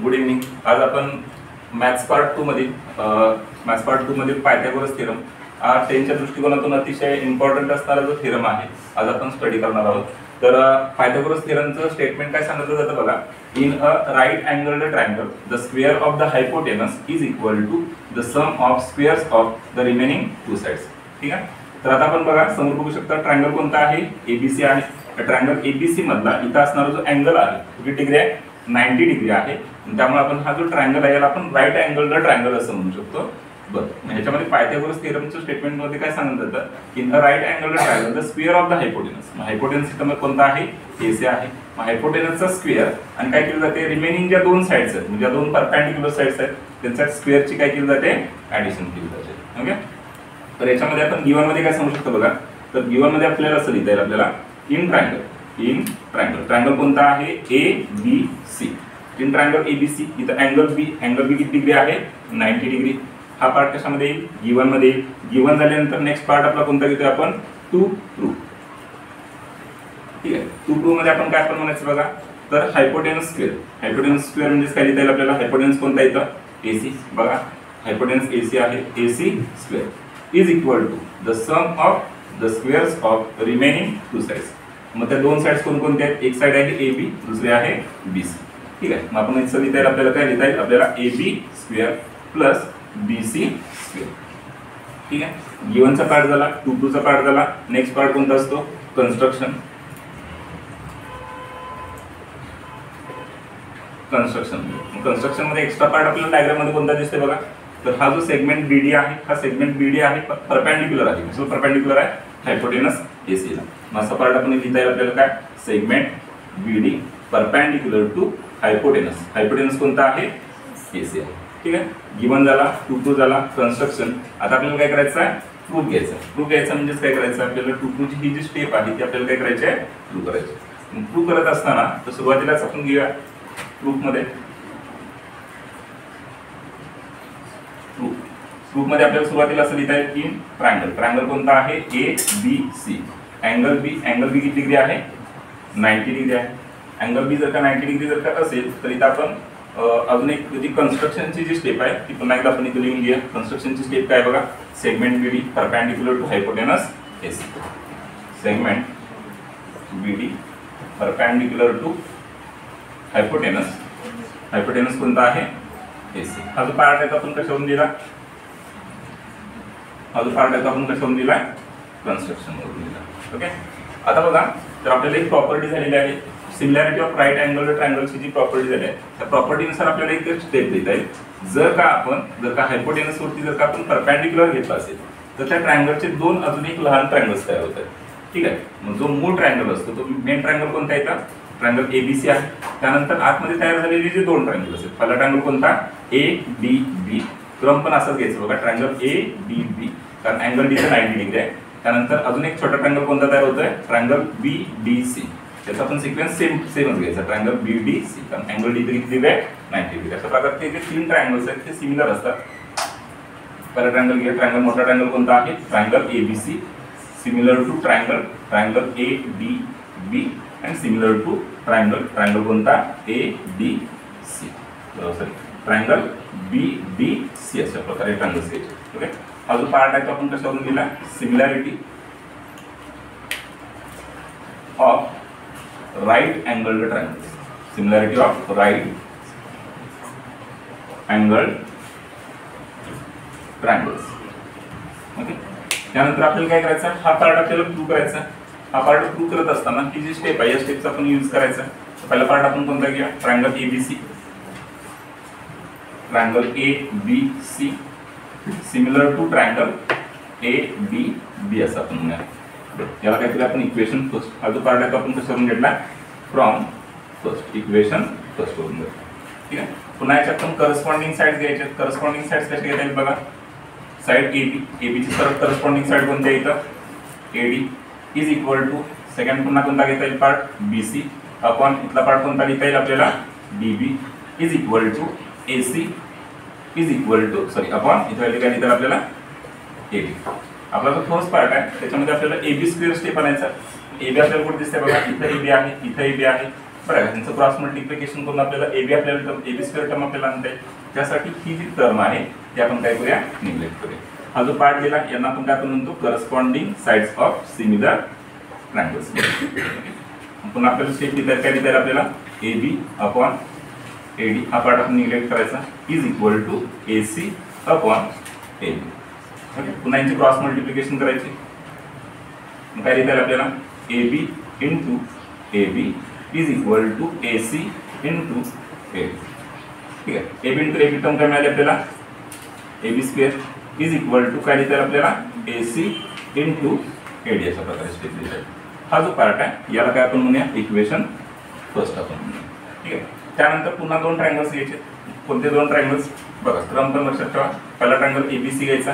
Good evening. आज आपण maths part 2 मधील पायथागोरस थिअरम हा 10च्या दृष्टिकोनातून अतिशय इम्पॉर्टंट असणारा जो थिअरम आहे आज आपण स्टडी करणार आहोत. तर पायथागोरस थिअरमचं स्टेटमेंट काय सांगितलं जातं बघा. In a right angled triangle the square of the hypotenuse is equal to the sum of squares of the remaining two sides. ठीक आहे. तर आता आपण बघा समोर बघू शकता ट्रायंगल कोणता आहे, एबीसी आहे. ट्रायंगल एबीसी मधला इथं असणारा जो अँगल आहे किती डिग्री आहे, 90 डिग्री आहे. त्यामुळे आपण हा जो ट्रायंगल आहे याला आपण राईट अँगलड ट्रायंगल असं म्हणू शकतो. बरं, ह्याच्यामध्ये पायथागोरस थिअरमच्या स्टेटमेंट मध्ये काय सांगितलं जातं, in a right angled triangle the square of the hypotenuse. Hypotenuse इथं कोणता आहे, एसी आहे. हायपोटेनसचा स्क्वेअर आणि काय केलं जाते, रिमेनिंग ज्या दोन साइड्स आहेत म्हणजे दोन परपेंडिक्युलर साइड्स आहेत त्यांच्या स्क्वेअरची काय केली जाते, ऍडिशन केली जाते. ओके. तर याच्यामध्ये आपण गिवन मध्ये काय सांगू शकतो बघा. तर गिवन मध्ये आपल्याला असं लिहिता येईल आपल्याला इन ट्रायंगल. ट्रायंगल कोणता आहे, A B C. In triangle ABC इथं अँगल बी किती डिग्री आहे, 90 डिग्री. हा पार्ट कशामध्ये येईल, गिवन मध्ये येईल. गिवन झाल्यानंतर नेक्स्ट पार्ट आपला कोणता घेतोय आपण, टू प्रूफ. ठीक आहे. टू प्रूफ मध्ये आपण काय म्हणायचं बघा. तर हायपोटेनस स्क्वेअर म्हणजे काय लिहिता येईल आपल्याला, हायपोटेनस कोणता येतं, एसी. बघा हायपोटेनस एसी आहे, AC square is equal to the sum of the squares of remaining two sides. मग त्या दोन साइड्स कोणकोणत्या आहेत, एक साइड आहे ए बी, दुसरी आहे बी सी. ठीक आहे. मग आपण इथं लिहिता येईल आपल्याला काय लिहिता येईल आपल्याला, A B square plus B C square. ठीक आहे. गिवनचा पार्ट झाला, टू टूचा पार्ट झाला. नेक्स्ट पार्ट कोणता असतो, कन्स्ट्रक्शन मध्ये एक्स्ट्रा पार्ट आपल्याला डायग्राम मध्ये कोणता दिसते बघा. तर हा जो सेगमेंट बीडी आहे, हा सेगमेंट बीडी आहे परपेंडिक्युलर आहे. जो परपेंडिक्युलर आहे हायपोटेनस एसी ला. मग असा पार्ट आपण लिहिता येईल आपल्याला काय, segment BD perpendicular to hypotenuse. Hypotenuse कोणता आहे, एसी आहे. ठीक आहे. गिवन झाला, टू टू झाला, कन्स्ट्रक्शन. आता आपल्याला काय करायचं आहे, प्रूफ घ्यायचं. प्रूफ घ्यायचं म्हणजे काय करायचं आपल्याला, टू टूची ही जी स्टेप आहे ती आपल्याला काय करायची आहे, प्रूफ करायची. प्रूफ करत असताना तर सुरुवातीलाच आपण घेऊया प्रूफ मध्ये आपल्याला सुरुवातीला असं लिहिता येईल की ट्रायंगल कोणता आहे, A B C. Angle B किती डिग्री आहे, 90 डिग्री आहे. अँगल बी जर का 90 डिग्री जर का असेल तर इथं आपण अजून एक जी कन्स्ट्रक्शनची जी स्टेप आहे ती पुन्हा एकदा आपण इथे लिहून घेऊया. कन्स्ट्रक्शनची स्टेप काय बघा, segment BD perpendicular to hypotenuse AC. Segment BD perpendicular to hypotenuse कोणता आहे, एसी. हा जो पार्ट आहे तो आपण कशावरून दिला, कन्स्ट्रक्शन वरून दिला. ओके. आता बघा, तर आपल्याला एक प्रॉपर्टी झालेली आहे, सिमिलॅरिटी ऑफ राईट अँगल ट्रायंगलची जी प्रॉपर्टी झाली आहे त्या प्रॉपर्टीनुसार आपल्याला एक स्टेप देता येईल. जर का हायपोटेनस वरती जर का आपण परपेंडिक्युलर घेतला असेल तर त्या ट्रायंगलचे दोन अजून एक लहान ट्रायंगल्स तयार होतात. ठीक आहे. मग जो मूळ ट्रायंगल असतो तो मेन ट्रायंगल कोणता येतात, ट्रायंगल एबीसी आहे. त्यानंतर आतमध्ये तयार झालेले जे दोन ट्रायंगल असतात, पहिला ट्रायंगल कोणता, ए डी बी. क्रम पण असंच घ्यायचं बघा, ट्रायंगल ए डी बी, कारण अँगल डी 90 डिग्री आहे. त्यानंतर अजून एक छोटा ट्रायंगल कोणता तयार होतोय, ट्रायंगल बी डी सी. त्याचा पण सिक्वेन्स सेमच घ्यायचा, ट्रायंगल बी डी सी, कारण अँगल डी किती डिग्री आहे, 90 डिग्री. अशा प्रकारचे जे तीन ट्रायंगल्स आहेत ते सिमिलर असतात. पहिला ट्रायंगल घ्या, ट्रायंगल मोठा ट्रायंगल कोणता आहे, triangle ABC, similar to triangle A D B and similar to triangle कोणता, A D C. Sorry, triangle B D C. अशा प्रकारे ट्रायंगल्स घ्यायचे. ओके. हा जो पार्ट आहे तो आपण कशावरून दिला, similarity of right angled triangles. Similarity of right angled triangles. Okay. त्यानंतर आपल्याला काय करायचं, हा पार्ट आपल्याला प्रूव्ह करायचा. हा पार्ट प्रूव्ह करत असताना ही जी स्टेप आहे या स्टेपचा आपण यूज करायचा. पहिला पार्ट आपण कोणता घ्या, triangle ABC, triangle A B C similar to triangle A D B असं आपण म्हणूया. याला काय केलं आपण, इक्वेशन फर्स्ट. हा जो पार्ट आहे तो आपण कशावरून घेतला, फ्रॉम फर्स्ट, इक्वेशन फर्स्ट वरून घेतला. ठीक आहे. पुन्हा याच्यात आपण करस्पॉन्डिंग साइड्स घ्यायच्या. करस्पॉन्डिंग साइड्स कशा घेता येईल बघा. साइड एबीची करस्पॉन्डिंग साइड कोणत्या इथं, AD is equal to second पुन्हा कोणता घेता येईल, पार्ट बीसी अपॉन इथला पार्ट कोणता लिहिता येईल आपल्याला, DB is equal to AC is equal to upon इथं काय लिहिता आपल्याला, एबी. आपला जो फर्स्ट पार्ट आहे त्याच्यामध्ये आपल्याला एबी स्क्वेअर स्टेप आणायचा. एबी आपल्याला कुठे दिसते बघा, इथं एबी आहे, इथं एबी आहे. बरं ह्यांचं क्रॉस मल्टिप्लिकेशन करून आपल्याला AB आपल्याला AB स्क्वेअर टर्म आपल्याला आणता येईल. त्यासाठी ही जी टर्म आहे ती आपण काय करूया निग्लेक्ट करूया. हा जो पार्ट दिला यांना आपण काय म्हणतो corresponding sides of similar triangles. पुन्हा आपल्याला स्टेप लिहिता काय लिहिता आपल्याला AB अपॉन AD हा पार्ट आपण निग्लेक्ट करायचा is equal to AC upon AB. Okay पुन्हा यांची क्रॉस मल्टिप्लिकेशन करायची. मग काय लिहिता आपल्याला AB into AB is equal to AC into AB. ठीक आहे AB इंटू AB टर्म काय मिळाली आपल्याला AB square is equal to काय लिहिता आपल्याला AC इंटू AD अशा प्रकारे स्टेप लिहिता. हा जो पार्ट आहे याला काय आपण म्हणूया इक्वेशन फर्स्ट आपण म्हणूया. ठीक आहे त्यानंतर पुन्हा दोन ट्रायंगल्स घ्यायचे. कोणते दोन ट्रायंगल्स बघा क्रम पण लक्षात ठेवा. पहिला ट्रायंगल ABC घ्यायचा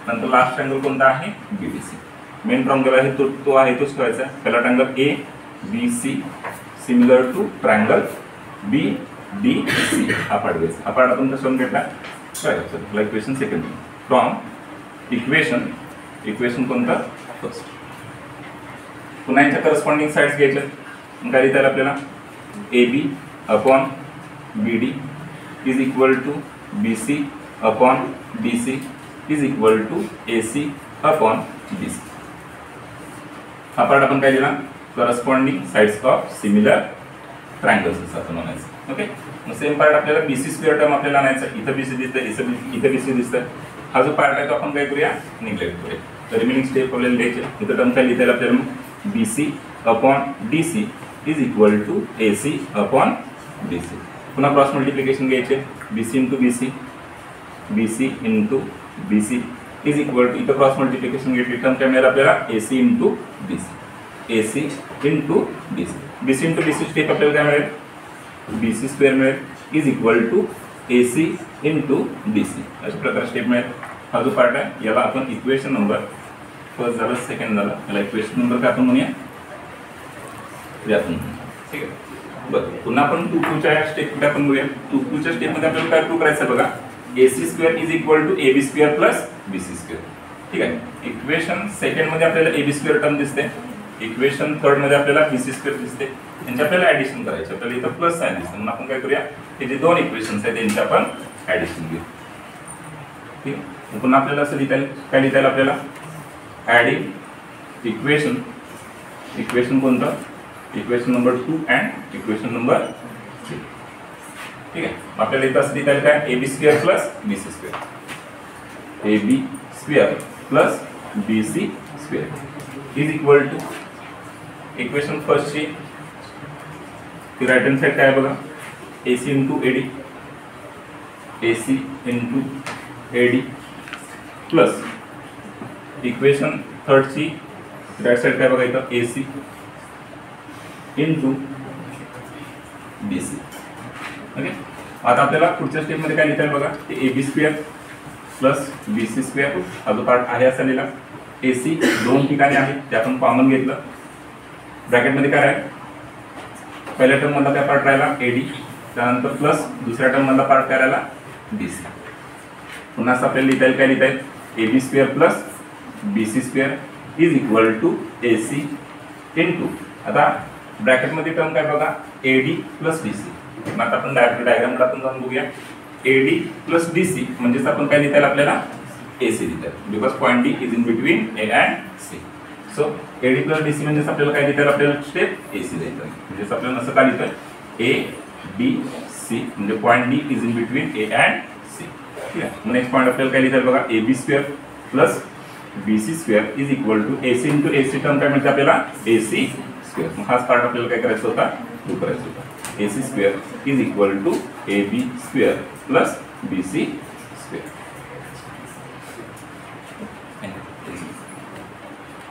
नंतर लास्ट ट्रायंगल कोणता आहे BBC. मेन ट्रायंगल आहे तो आहे तोच ठेवायचा. पहिला triangle ABC similar to triangle BDC हा पार्ट घ्यायचा. हा पार्ट आपण कशावरून घेतला इक्वेशन सेकंड फ्रॉम इक्वेशन कोणतं फर्स्ट. पुन्हा यांच्या करस्पॉन्डिंग साइड्स घ्यायच्या. मग काय लिहिता आपल्याला AB upon BD is equal to BC upon DC is equal to AC upon BC. हा पार्ट आपण काय लिहिला corresponding sides of similar triangles असं आपण म्हणायचं. ओके मग सेम पार्ट आपल्याला BC स्क्वेअर टर्म आपल्याला आणायचा. इथं BC दिसतं इथं BC दिसतं. हा जो पार्ट आहे तो आपण काय करूया निग्लेक्ट करूया. तर रिमेनिंग स्टेप आपल्याला द्यायचे. इथं टर्म काय लिहिता आपल्याला मग BC upon DC is equal to AC upon BC. पुन्हा क्रॉस मल्टिप्लिकेशन घ्यायचे. BC into BC into BC is equal to इथं क्रॉस मल्टिप्लिकेशन घेतली टर्म काय मिळेल आपल्याला AC into BC into BC into BC step आपल्याला काय मिळेल BC स्क्वेअर मिळेल is equal to AC into BC अशा प्रकारे स्टेप मिळेल. हा जो पार्ट आहे याला आपण इक्वेशन नंबर फर्स्ट झालं सेकंड झालं याला इक्वेशन नंबर काय आपण म्हणूया ठीक आहे. बरं पुन्हा आपण 2च्या स्टेपमध्ये आपण बघूया. 2च्या स्टेपमध्ये आपल्याला काय प्रूव्ह करायचं बघा AC square is equal to AB square plus BC square. ठीक आहे इक्वेशन सेकंड मध्ये आपल्याला AB स्क्वेअर टर्म दिसते. इक्वेशन थर्ड मध्ये आपल्याला BC स्क्वेअर दिसते. यांचे आपल्याला ऍडिशन करायचे. आपल्याला इथं प्लस साइन दिसतं म्हणून आपण काय करूया हे जे दोन इक्वेशन्स आहेत त्यांचे आपण ऍडिशन घेऊ. ठीक आहे पुन्हा आपल्याला असं लिहिता येईल काय लिहिता येईल आपल्याला ऍडिंग इक्वेशन कोणतं equation number 2 and equation number 3. ठीक आहे आपल्याला इथं असं लिहिता येईल काय AB square plus BC square AB square plus BC square is equal to equation फर्स्टची राइट हँड साइड काय बघा AC into AD plus equation थर्डची राइट साइड काय बघा इथं AC इंटू BC. ओके आता आपल्याला पुढच्या स्टेपमध्ये काय लिहिता येईल बघा ते AB square plus BC square हा जो पार्ट आहे असा लिहिला. AC दोन ठिकाणी आहे ते आपण कॉमन घेतलं. ब्रॅकेटमध्ये काय आहे पहिल्या टर्म मधला काय पार्ट राहिला AD त्यानंतर प्लस दुसऱ्या टर्म मधला पार्ट काय राहिला BC. पुन्हा आपल्याला लिहिता येईल काय लिहिता येईल AB square plus BC square is equal to AC into आता ब्रॅकेटमध्ये टर्म काय बघा AD प्लस DC. आता आपण डायग्रामला आपण जाऊन बघूया AD प्लस DC म्हणजेच आपण काय लिहिता येईल आपल्याला AC लिहिता येईल because point D is in between A and C. So AD plus DC म्हणजेच आपल्याला काय लिहिता येईल आपल्याला स्टेप AC लिहिता येईल. म्हणजेच आपल्याला असं काय लिहिता येईल ADC म्हणजे point D is in between A and C. ठीक आहे नेक्स्ट पॉईंट आपल्याला काय लिहिता येईल बघा AB square plus BC square is equal to AC into AC term काय मिळते आपल्याला AC स्क्वेअर. मग हाच पार्ट आपल्याला काय करायचा होता प्रूव्ह करायचा होता AC square is equal to AB square plus BC